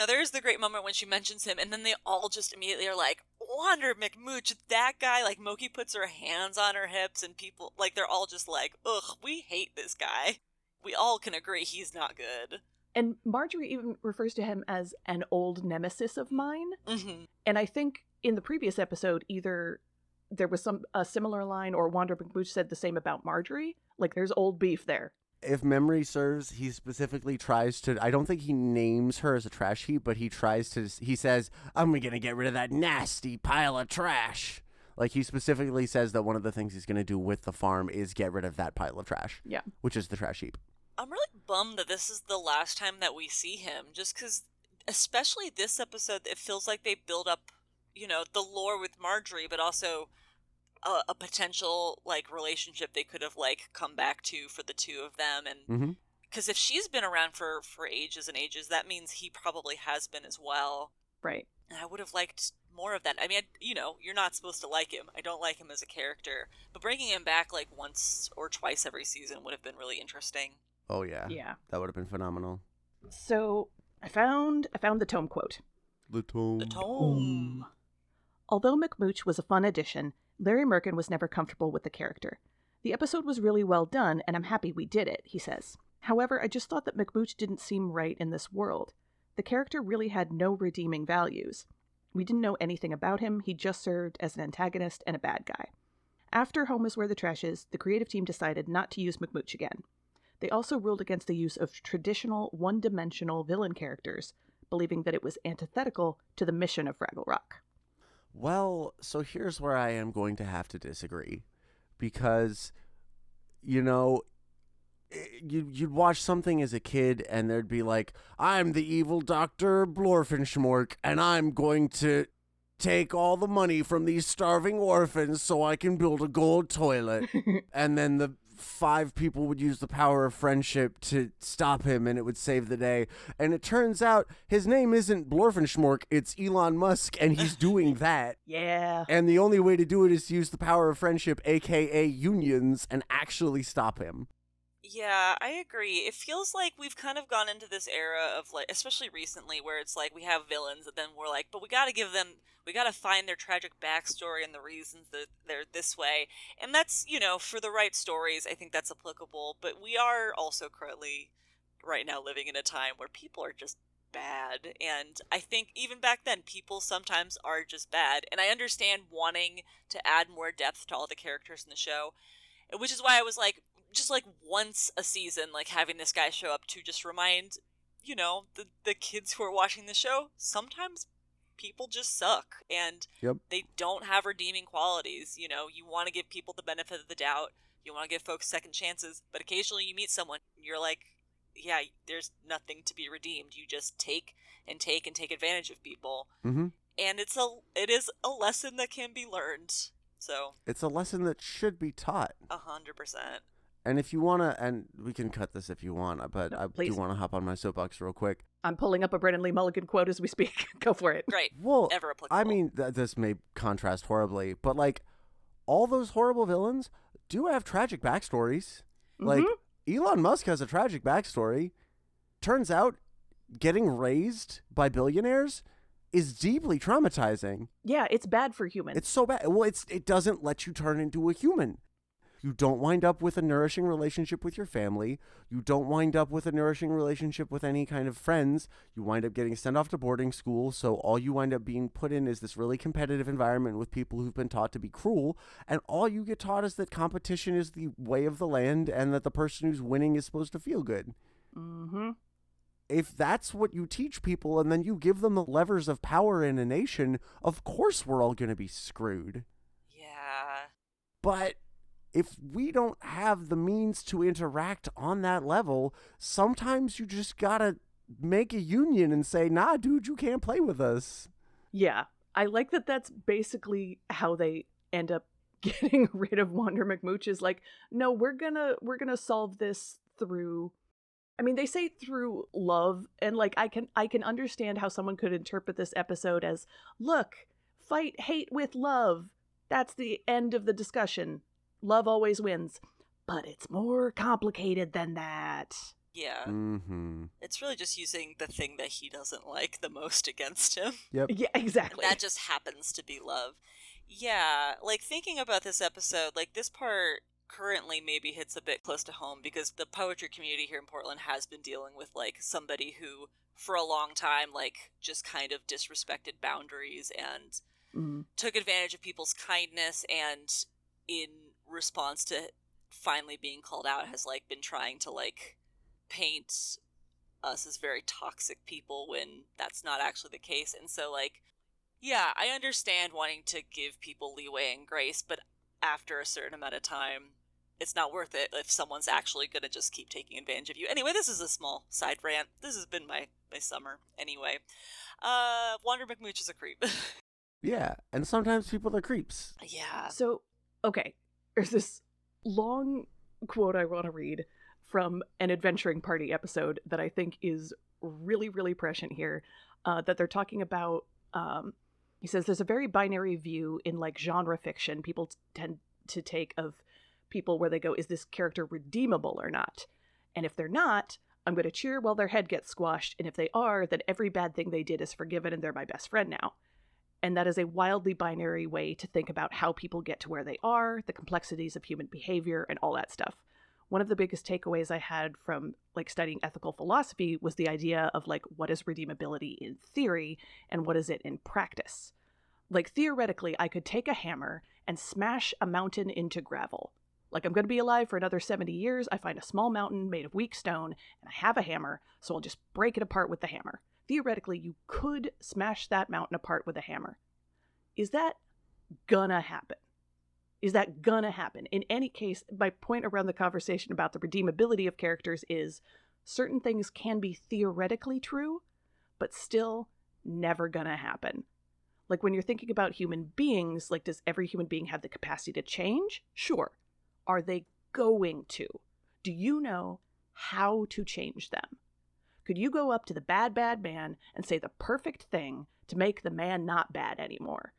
[SPEAKER 2] there's the great moment when she mentions him, and then they all just immediately are like, Wander McMooch, that guy. Like, Moki puts her hands on her hips, and people, like, they're all just like, ugh, we hate this guy. We all can agree he's not good.
[SPEAKER 1] And Marjory even refers to him as an old nemesis of mine.
[SPEAKER 2] Mm-hmm.
[SPEAKER 1] And I think in the previous episode, either there was a similar line or Wander McMooch said the same about Marjory. Like, there's old beef there.
[SPEAKER 3] If memory serves, he specifically tries to, I don't think he names her as a trash heap, but he says, I'm going to get rid of that nasty pile of trash. Like, he specifically says that one of the things he's going to do with the farm is get rid of that pile of trash.
[SPEAKER 1] Yeah.
[SPEAKER 3] Which is the trash heap.
[SPEAKER 2] I'm really bummed that this is the last time that we see him, just because, especially this episode, it feels like they build up, the lore with Marjory, but also a potential, like, relationship they could have, like, come back to for the two of them. And because if she's been around for ages and ages, that means he probably has been as well.
[SPEAKER 1] Right.
[SPEAKER 2] And I would have liked more of that. I mean, you're not supposed to like him. I don't like him as a character. But bringing him back, like, once or twice every season would have been really interesting.
[SPEAKER 3] Oh, yeah.
[SPEAKER 1] Yeah.
[SPEAKER 3] That would have been phenomenal.
[SPEAKER 1] So I found the tome quote.
[SPEAKER 3] The tome.
[SPEAKER 2] The tome.
[SPEAKER 1] Although McMooch was a fun addition, Larry Merkin was never comfortable with the character. The episode was really well done, and I'm happy we did it, he says. However, I just thought that McMooch didn't seem right in this world. The character really had no redeeming values. We didn't know anything about him, he just served as an antagonist and a bad guy. After Home is Where the Trash Is, the creative team decided not to use McMooch again. They also ruled against the use of traditional, one-dimensional villain characters, believing that it was antithetical to the mission of Fraggle Rock.
[SPEAKER 3] Well, so here's where I am going to have to disagree. Because, you'd watch something as a kid and there'd be like, I'm the evil Dr. Blorfenschmork, and I'm going to take all the money from these starving orphans so I can build a gold toilet. And then the 5 people would use the power of friendship to stop him, and it would save the day. And it turns out his name isn't Blorfenschmork, it's Elon Musk, and he's doing that.
[SPEAKER 1] Yeah.
[SPEAKER 3] And the only way to do it is to use the power of friendship, aka unions, and actually stop him.
[SPEAKER 2] Yeah, I agree. It feels like we've kind of gone into this era of like, especially recently, where it's like we have villains and then we're like, but we gotta find their tragic backstory and the reasons that they're this way. And that's, for the right stories, I think that's applicable. But we are also currently, right now, living in a time where people are just bad. And I think even back then, people sometimes are just bad. And I understand wanting to add more depth to all the characters in the show, which is why I was like, just like once a season, like having this guy show up to just remind, the kids who are watching the show, sometimes people just suck and
[SPEAKER 3] Yep.
[SPEAKER 2] they don't have redeeming qualities. You want to give people the benefit of the doubt. You want to give folks second chances, but occasionally you meet someone and you're like, yeah, there's nothing to be redeemed. You just take and take and take advantage of people.
[SPEAKER 3] Mm-hmm.
[SPEAKER 2] And it is a lesson that can be learned. So
[SPEAKER 3] it's a lesson that should be taught.
[SPEAKER 2] 100%.
[SPEAKER 3] And if you want to, and we can cut this if you want, but I
[SPEAKER 1] please.
[SPEAKER 3] do want to hop on my soapbox real quick.
[SPEAKER 1] I'm pulling up a Brennan Lee Mulligan quote as we speak. Go for it.
[SPEAKER 2] Great.
[SPEAKER 3] Well,
[SPEAKER 2] Ever applicable.
[SPEAKER 3] I mean, this may contrast horribly, but like all those horrible villains do have tragic backstories.
[SPEAKER 1] Mm-hmm.
[SPEAKER 3] Like Elon Musk has a tragic backstory. Turns out getting raised by billionaires is deeply traumatizing.
[SPEAKER 1] Yeah, it's bad for humans.
[SPEAKER 3] It's so bad. Well, it doesn't let you turn into a human. You don't wind up with a nourishing relationship with your family. You don't wind up with a nourishing relationship with any kind of friends. You wind up getting sent off to boarding school. So all you wind up being put in is this really competitive environment with people who've been taught to be cruel. And all you get taught is that competition is the way of the land and that the person who's winning is supposed to feel good.
[SPEAKER 1] Mm-hmm.
[SPEAKER 3] If that's what you teach people and then you give them the levers of power in a nation, of course we're all going to be screwed.
[SPEAKER 2] Yeah.
[SPEAKER 3] But if we don't have the means to interact on that level, sometimes you just gotta make a union and say, nah, dude, you can't play with us.
[SPEAKER 1] Yeah. I like that that's basically how they end up getting rid of Wander McMooch is like, no, we're gonna solve this through, I mean, they say through love, and like I can understand how someone could interpret this episode as, look, fight hate with love. That's the end of the discussion. Love always wins. But it's more complicated than that.
[SPEAKER 2] Yeah.
[SPEAKER 3] Mm-hmm.
[SPEAKER 2] It's really just using the thing that he doesn't like the most against him.
[SPEAKER 3] Yep.
[SPEAKER 1] Yeah, exactly.
[SPEAKER 2] And that just happens to be love. Yeah, like thinking about this episode, like this part currently maybe hits a bit close to home because the poetry community here in Portland has been dealing with like somebody who for a long time like just kind of disrespected boundaries and took advantage of people's kindness, and in response to finally being called out has like been trying to like paint us as very toxic people when that's not actually the case. And so like, yeah, I understand wanting to give people leeway and grace, but after a certain amount of time it's not worth it if someone's actually gonna just keep taking advantage of you. Anyway, this is a small side rant. This has been my summer. Anyway, Wander McMooch is a creep.
[SPEAKER 3] Yeah, and sometimes people are creeps.
[SPEAKER 2] Yeah.
[SPEAKER 1] So, okay, there's this long quote I want to read from an adventuring party episode that I think is really, really prescient here, that they're talking about. He says there's a very binary view in like genre fiction people tend to take of people where they go, is this character redeemable or not? And if they're not, I'm going to cheer while their head gets squashed. And if they are, then every bad thing they did is forgiven and they're my best friend now. And that is a wildly binary way to think about how people get to where they are, the complexities of human behavior, and all that stuff. One of the biggest takeaways I had from like studying ethical philosophy was the idea of like, what is redeemability in theory and what is it in practice? Like theoretically, I could take a hammer and smash a mountain into gravel. Like I'm going to be alive for another 70 years. I find a small mountain made of weak stone and I have a hammer, so I'll just break it apart with the hammer. Theoretically, you could smash that mountain apart with a hammer. Is that gonna happen? Is that gonna happen? In any case, my point around the conversation about the redeemability of characters is certain things can be theoretically true, but still never gonna happen. Like when you're thinking about human beings, like does every human being have the capacity to change? Sure. Are they going to? Do you know how to change them? Could you go up to the bad man and say the perfect thing to make the man not bad anymore?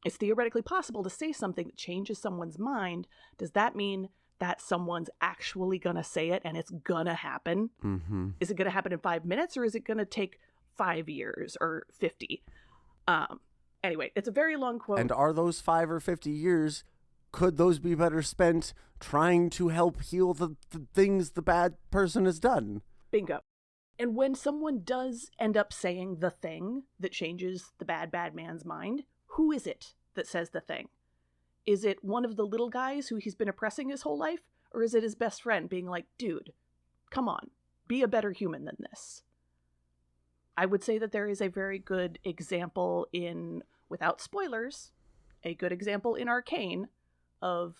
[SPEAKER 1] It's theoretically possible to say something that changes someone's mind. Does that mean that someone's actually going to say it and it's going to happen?
[SPEAKER 3] Mm-hmm.
[SPEAKER 1] Is it going to happen in 5 minutes, or is it going to take 5 years or 50? Anyway, it's a very long quote.
[SPEAKER 3] And are those 5 or 50 years, could those be better spent trying to help heal the things the bad person has done?
[SPEAKER 1] Bingo. And when someone does end up saying the thing that changes the bad man's mind, who is it that says the thing? Is it one of the little guys who he's been oppressing his whole life? Or is it his best friend being like, dude, come on, be a better human than this? I would say that there is a very good example in, without spoilers, a good example in Arcane of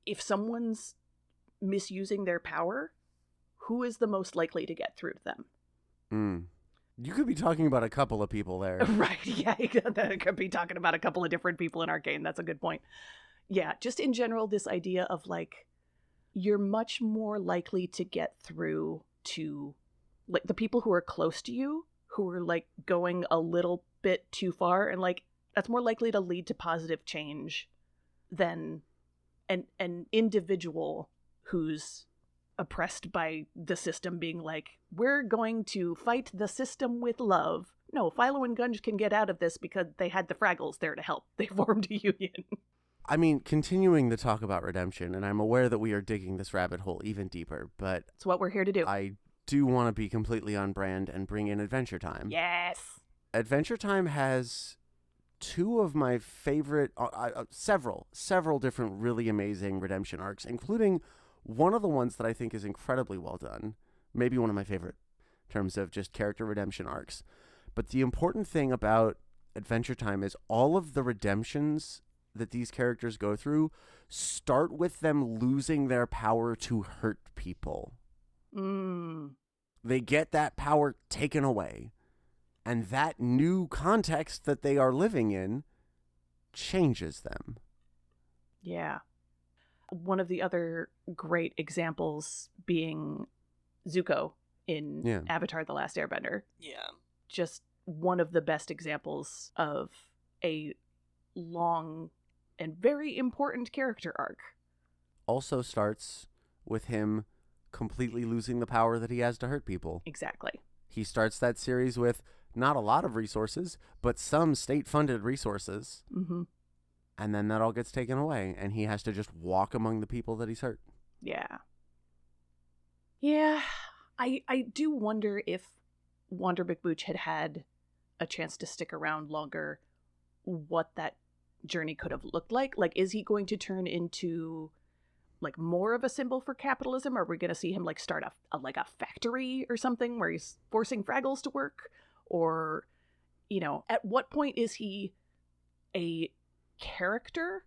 [SPEAKER 1] if someone's misusing their power, who is the most likely to get through to them?
[SPEAKER 3] You could be talking about a couple of people there.
[SPEAKER 1] Right, yeah, I could be talking about a couple of different people in Arcane. That's a good point. Yeah, just in general, this idea of like, you're much more likely to get through to like the people who are close to you, who are like going a little bit too far, and like that's more likely to lead to positive change than an individual who's oppressed by the system being like, we're going to fight the system with love. No, Philo and Gunge can get out of this because they had the Fraggles there to help. They formed a union.
[SPEAKER 3] I mean, continuing the talk about redemption, and I'm aware that we are digging this rabbit hole even deeper, but
[SPEAKER 1] That's what we're here to do.
[SPEAKER 3] I do want to be completely on brand and bring in Adventure Time.
[SPEAKER 1] Yes.
[SPEAKER 3] Adventure Time has two of my favorite, several different really amazing redemption arcs, including one of the ones that I think is incredibly well done. Maybe one of my favorite in terms of just character redemption arcs. But the important thing about Adventure Time is all of the redemptions that these characters go through start with them losing their power to hurt people. They get that power taken away. And that new context that they are living in changes them.
[SPEAKER 1] Yeah. One of the other great examples being Zuko in Avatar: The Last Airbender.
[SPEAKER 2] Yeah.
[SPEAKER 1] Just one of the best examples of a long and very important character arc.
[SPEAKER 3] Also starts with him completely losing the power that he has to hurt people.
[SPEAKER 1] Exactly.
[SPEAKER 3] He starts that series with not a lot of resources, but some state-funded resources.
[SPEAKER 1] Mm-hmm.
[SPEAKER 3] And then that all gets taken away, and he has to just walk among the people that he's hurt.
[SPEAKER 1] Yeah. Yeah. I do wonder if Wander McMooch had a chance to stick around longer, what that journey could have looked like. Like, is he going to turn into like more of a symbol for capitalism? Or are we going to see him like start a factory or something where he's forcing Fraggles to work? Or, you know, at what point is he a character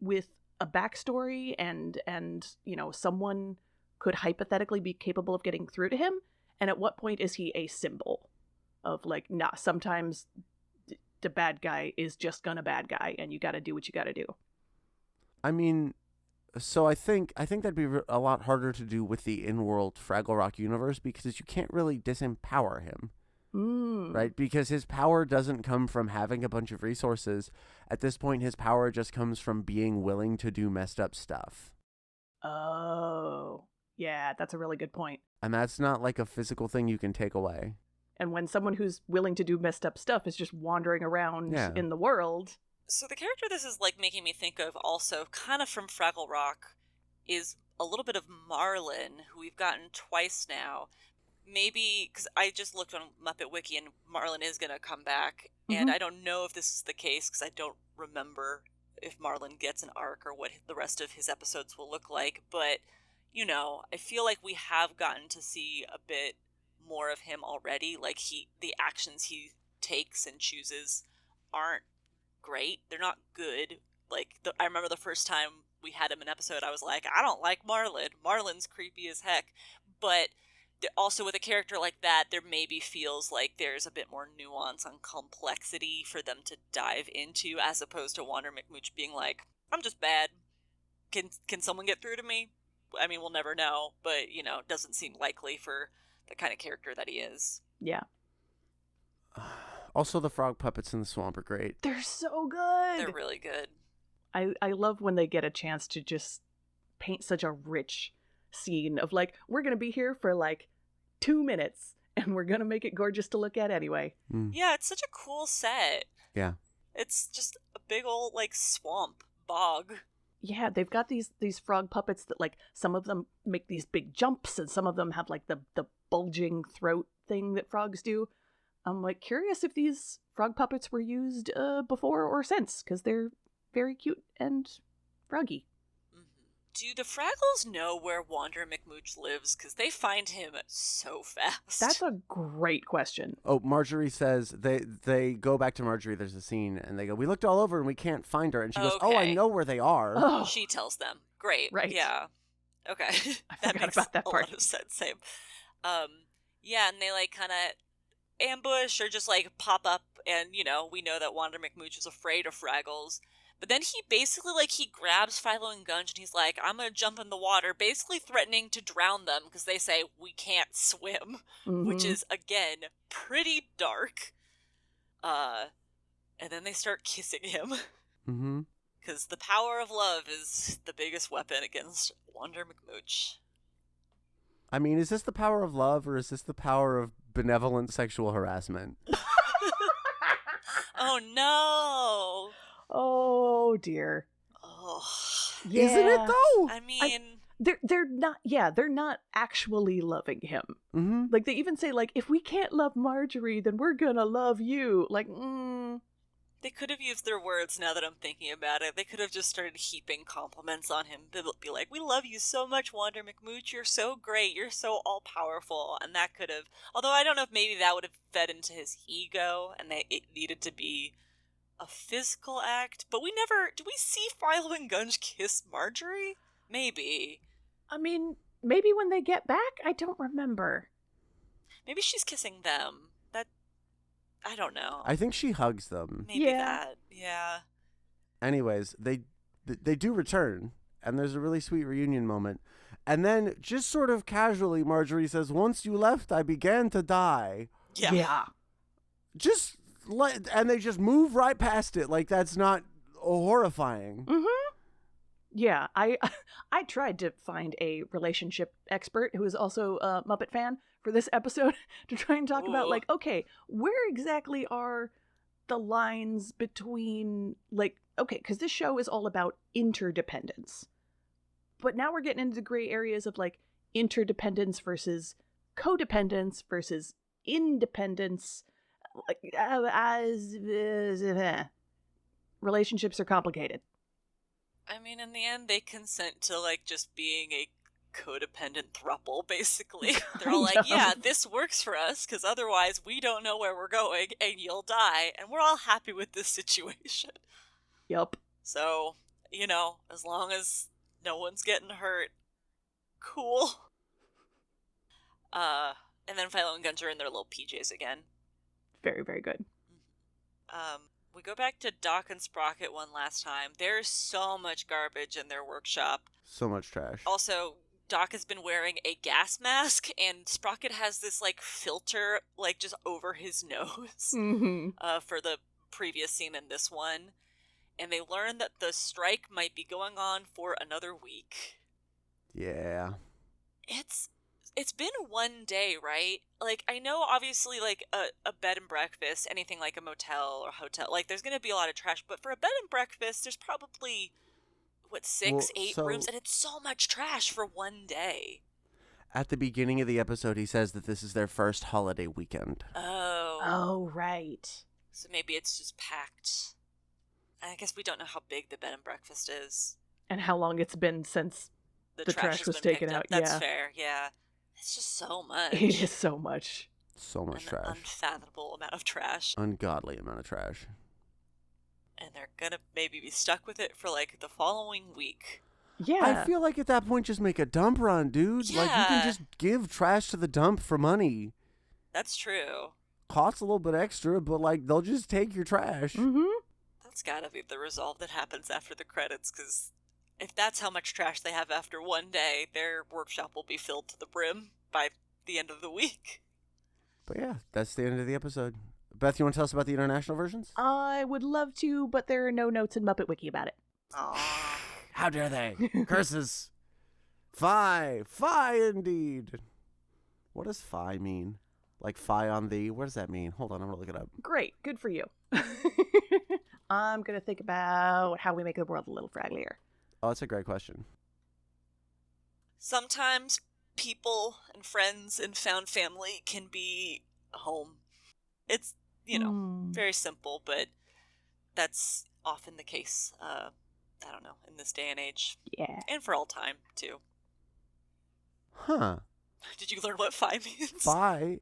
[SPEAKER 1] with a backstory and you know, someone could hypothetically be capable of getting through to him? And at what point is he a symbol of like, nah, sometimes the bad guy is just gonna bad guy and you gotta do what you gotta do?
[SPEAKER 3] I mean, so I think that'd be a lot harder to do with the in-world Fraggle Rock universe, because you can't really disempower him. Right? Because his power doesn't come from having a bunch of resources. At this point, his power just comes from being willing to do messed up stuff.
[SPEAKER 1] Oh, yeah, that's a really good point.
[SPEAKER 3] And that's not like a physical thing you can take away.
[SPEAKER 1] And when someone who's willing to do messed up stuff is just wandering around in the world.
[SPEAKER 2] So the character this is like making me think of also, kind of from Fraggle Rock, is a little bit of Marlin, who we've gotten twice now. Maybe, because I just looked on Muppet Wiki and Marlin is going to come back.
[SPEAKER 1] Mm-hmm.
[SPEAKER 2] And I don't know if this is the case, because I don't remember if Marlin gets an arc or what the rest of his episodes will look like. But, you know, I feel like we have gotten to see a bit more of him already. Like, the actions he takes and chooses aren't great. They're not good. Like, I remember the first time we had him in an episode, I was like, I don't like Marlin. Marlin's creepy as heck. But also with a character like that, there maybe feels like there's a bit more nuance and complexity for them to dive into, as opposed to Wander McMooch being like, I'm just bad. Can someone get through to me? I mean, we'll never know, but, you know, it doesn't seem likely for the kind of character that he is.
[SPEAKER 1] Yeah.
[SPEAKER 3] Also, the frog puppets in the swamp are great.
[SPEAKER 1] They're so good.
[SPEAKER 2] They're really good.
[SPEAKER 1] I love when they get a chance to just paint such a rich scene of like, we're going to be here for like 2 minutes and we're going to make it gorgeous to look at anyway.
[SPEAKER 2] Yeah, it's such a cool set.
[SPEAKER 3] Yeah.
[SPEAKER 2] It's just a big old like swamp bog.
[SPEAKER 1] Yeah, they've got these frog puppets that like some of them make these big jumps and some of them have like the bulging throat thing that frogs do. I'm like curious if these frog puppets were used before or since, because they're very cute and froggy.
[SPEAKER 2] Do the Fraggles know where Wander McMooch lives? Because they find him so fast.
[SPEAKER 1] That's a great question.
[SPEAKER 3] Oh, Marjory says they go back to Marjory. There's a scene, and they go, "We looked all over and we can't find her." And she goes, "Oh, I know where they are."
[SPEAKER 1] Oh.
[SPEAKER 2] She tells them. Great.
[SPEAKER 1] Right.
[SPEAKER 2] Yeah. Okay.
[SPEAKER 1] I
[SPEAKER 2] that
[SPEAKER 1] forgot
[SPEAKER 2] makes
[SPEAKER 1] about that part.
[SPEAKER 2] a lot of sense. Same. Yeah, and they like kind of ambush or just like pop up, and we know that Wander McMooch is afraid of Fraggles. But then he basically, like, he grabs Philo and Gunge and he's like, I'm going to jump in the water, basically threatening to drown them because they say, we can't swim, which is, again, pretty dark. And then they start kissing him. Because the power of love is the biggest weapon against Wander McMooch.
[SPEAKER 3] I mean, is this the power of love or is this the power of benevolent sexual harassment?
[SPEAKER 2] Oh, no.
[SPEAKER 1] Oh dear.
[SPEAKER 2] Oh,
[SPEAKER 1] yeah.
[SPEAKER 3] Isn't it though?
[SPEAKER 2] I mean,
[SPEAKER 1] they're not. Yeah, they're not actually loving him. Like they even say, like, if we can't love Marjory, then we're gonna love you. Like,
[SPEAKER 2] they could have used their words. Now that I'm thinking about it, they could have just started heaping compliments on him. They'd be like, "We love you so much, Wander McMooch. You're so great. You're so all powerful." And that could have. Although I don't know if maybe that would have fed into his ego, and it needed to be a physical act. But we never... Do we see Philo and Gunge kiss Marjory? Maybe.
[SPEAKER 1] I mean, maybe when they get back? I don't remember.
[SPEAKER 2] Maybe she's kissing them. That... I don't know.
[SPEAKER 3] I think she hugs them.
[SPEAKER 2] Maybe that. Yeah.
[SPEAKER 3] Anyways, they do return, and there's a really sweet reunion moment. And then, just sort of casually, Marjory says, "Once you left, I began to die."
[SPEAKER 2] Yeah.
[SPEAKER 3] Just... and they just move right past it like that's not horrifying.
[SPEAKER 1] Yeah, I tried to find a relationship expert who is also a Muppet fan for this episode to try and talk about, like, okay, where exactly are the lines between, like, okay, because this show is all about interdependence. But now we're getting into the gray areas of, like, interdependence versus codependence versus independence. Like, relationships are complicated.
[SPEAKER 2] I mean, in the end, they consent to, like, just being a codependent throuple, basically. They're all like, yeah, this works for us, because otherwise we don't know where we're going, and you'll die, and we're all happy with this situation.
[SPEAKER 1] Yup.
[SPEAKER 2] So, as long as no one's getting hurt, cool. And then Philo and Gunge are in their little PJs again.
[SPEAKER 1] Very, very good.
[SPEAKER 2] We go back to Doc and Sprocket one last time. There's so much garbage in their workshop.
[SPEAKER 3] So much trash.
[SPEAKER 2] Also, Doc has been wearing a gas mask, and Sprocket has this, like, filter, like, just over his nose for the previous scene in this one. And they learn that the strike might be going on for another week.
[SPEAKER 3] Yeah.
[SPEAKER 2] It's been one day, right? Like, I know, obviously, like, a bed and breakfast, anything like a motel or hotel, like, there's going to be a lot of trash, but for a bed and breakfast, there's probably, 8 rooms, and it's so much trash for one day.
[SPEAKER 3] At the beginning of the episode, he says that this is their first holiday weekend.
[SPEAKER 1] Oh, right.
[SPEAKER 2] So maybe it's just packed. I guess we don't know how big the bed and breakfast is.
[SPEAKER 1] And how long it's been since the trash was taken out.
[SPEAKER 2] That's fair, yeah. It's just so much.
[SPEAKER 1] It is so much.
[SPEAKER 3] So much trash.
[SPEAKER 2] An unfathomable amount of trash.
[SPEAKER 3] Ungodly amount of trash.
[SPEAKER 2] And they're gonna maybe be stuck with it for, like, the following week.
[SPEAKER 1] Yeah.
[SPEAKER 3] I feel like at that point, just make a dump run, dude.
[SPEAKER 2] Yeah.
[SPEAKER 3] Like, you can just give trash to the dump for money.
[SPEAKER 2] That's true.
[SPEAKER 3] Costs a little bit extra, but, like, they'll just take your trash.
[SPEAKER 2] That's gotta be the resolve that happens after the credits, because if that's how much trash they have after one day, their workshop will be filled to the brim by the end of the week.
[SPEAKER 3] But yeah, that's the end of the episode. Beth, you want to tell us about the international versions?
[SPEAKER 1] I would love to, but there are no notes in Muppet Wiki about it.
[SPEAKER 2] Aww.
[SPEAKER 3] How dare they? Curses. Phi indeed. What does phi mean? Like phi on thee? What does that mean? Hold on, I'm gonna look it up.
[SPEAKER 1] Great. Good for you. I'm going to think about how we make the world a little fragglier.
[SPEAKER 3] Oh, that's a great question.
[SPEAKER 2] Sometimes people and friends and found family can be home. It's, very simple, but that's often the case, I don't know, in this day and age.
[SPEAKER 1] Yeah.
[SPEAKER 2] And for all time, too.
[SPEAKER 3] Huh.
[SPEAKER 2] Did you learn what phi means?
[SPEAKER 3] Phi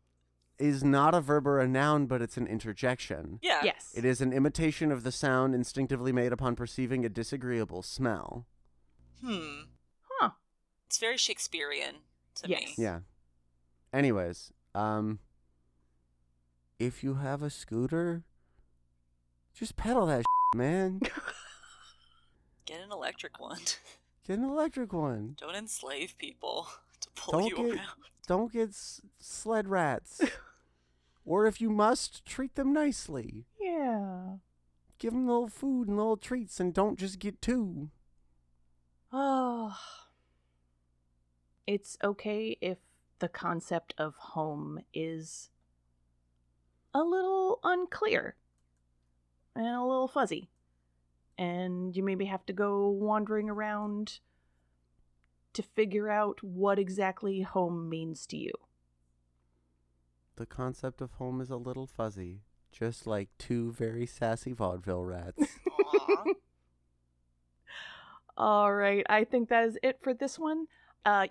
[SPEAKER 3] is not a verb or a noun, but it's an interjection.
[SPEAKER 2] Yeah.
[SPEAKER 1] Yes.
[SPEAKER 3] It is an imitation of the sound instinctively made upon perceiving a disagreeable smell.
[SPEAKER 1] Huh.
[SPEAKER 2] It's very Shakespearean to me.
[SPEAKER 3] Yeah. Anyways, if you have a scooter, just pedal that man.
[SPEAKER 2] Get an electric one.
[SPEAKER 3] Get an electric one.
[SPEAKER 2] Don't enslave people to pull you around.
[SPEAKER 3] Don't get sled rats. Or if you must, treat them nicely.
[SPEAKER 1] Yeah.
[SPEAKER 3] Give them little food and little treats and don't just get two.
[SPEAKER 1] Oh. It's okay if the concept of home is a little unclear and a little fuzzy. And you maybe have to go wandering around to figure out what exactly home means to you.
[SPEAKER 3] The concept of home is a little fuzzy, just like two very sassy vaudeville rats.
[SPEAKER 2] Aw.
[SPEAKER 1] All right, I think that is it for this one.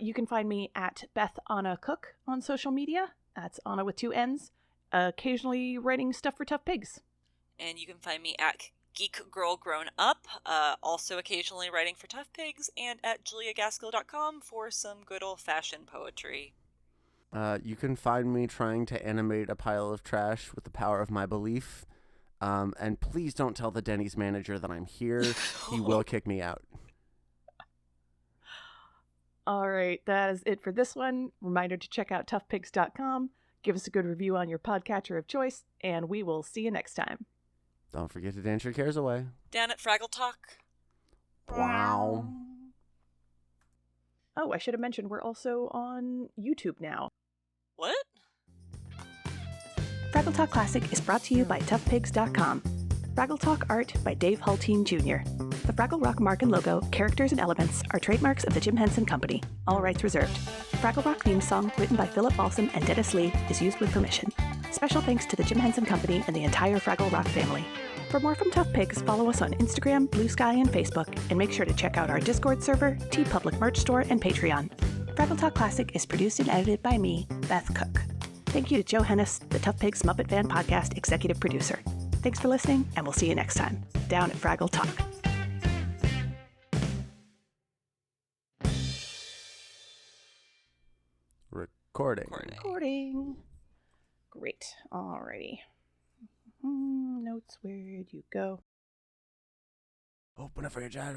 [SPEAKER 1] You can find me at Beth Anna Cook on social media. That's Anna with 2 N's. Occasionally writing stuff for Tough Pigs.
[SPEAKER 2] And you can find me at Geek Girl Grown Up, also occasionally writing for Tough Pigs, and at juliagaskell.com for some good old-fashioned poetry.
[SPEAKER 3] You can find me trying to animate a pile of trash with the power of my belief. And please don't tell the Denny's manager that I'm here. He will kick me out.
[SPEAKER 1] All right, that is it for this one. Reminder to check out toughpigs.com. Give us a good review on your podcatcher of choice, and we will see you next time.
[SPEAKER 3] Don't forget to dance your cares away.
[SPEAKER 2] Down at Fraggle Talk.
[SPEAKER 3] Wow.
[SPEAKER 1] Oh, I should have mentioned we're also on YouTube now.
[SPEAKER 2] What?
[SPEAKER 1] Fraggle Talk Classic is brought to you by toughpigs.com. Fraggle Talk art by Dave Hulteen Jr. The Fraggle Rock mark and logo, characters, and elements are trademarks of the Jim Henson Company. All rights reserved. The Fraggle Rock theme song, written by Philip Balsam and Dennis Lee, is used with permission. Special thanks to the Jim Henson Company and the entire Fraggle Rock family. For more from Tough Pigs, follow us on Instagram, Blue Sky, and Facebook, and make sure to check out our Discord server, TeePublic merch store, and Patreon. Fraggle Talk Classic is produced and edited by me, Beth Cook. Thank you to Joe Hennis, the Tough Pigs Muppet Fan Podcast executive producer. Thanks for listening, and we'll see you next time, down at Fraggle Talk. Recording. Great. Alrighty. Notes, where'd you go?
[SPEAKER 3] Open a fridge, I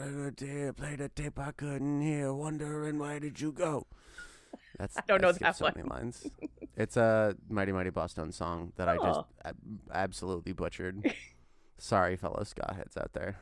[SPEAKER 3] played a tape I couldn't hear, wondering why did you go? I
[SPEAKER 1] don't know that
[SPEAKER 3] so
[SPEAKER 1] one.
[SPEAKER 3] many lines. It's a Mighty Mighty Boston song that I just absolutely butchered. Sorry, fellow ska heads out there.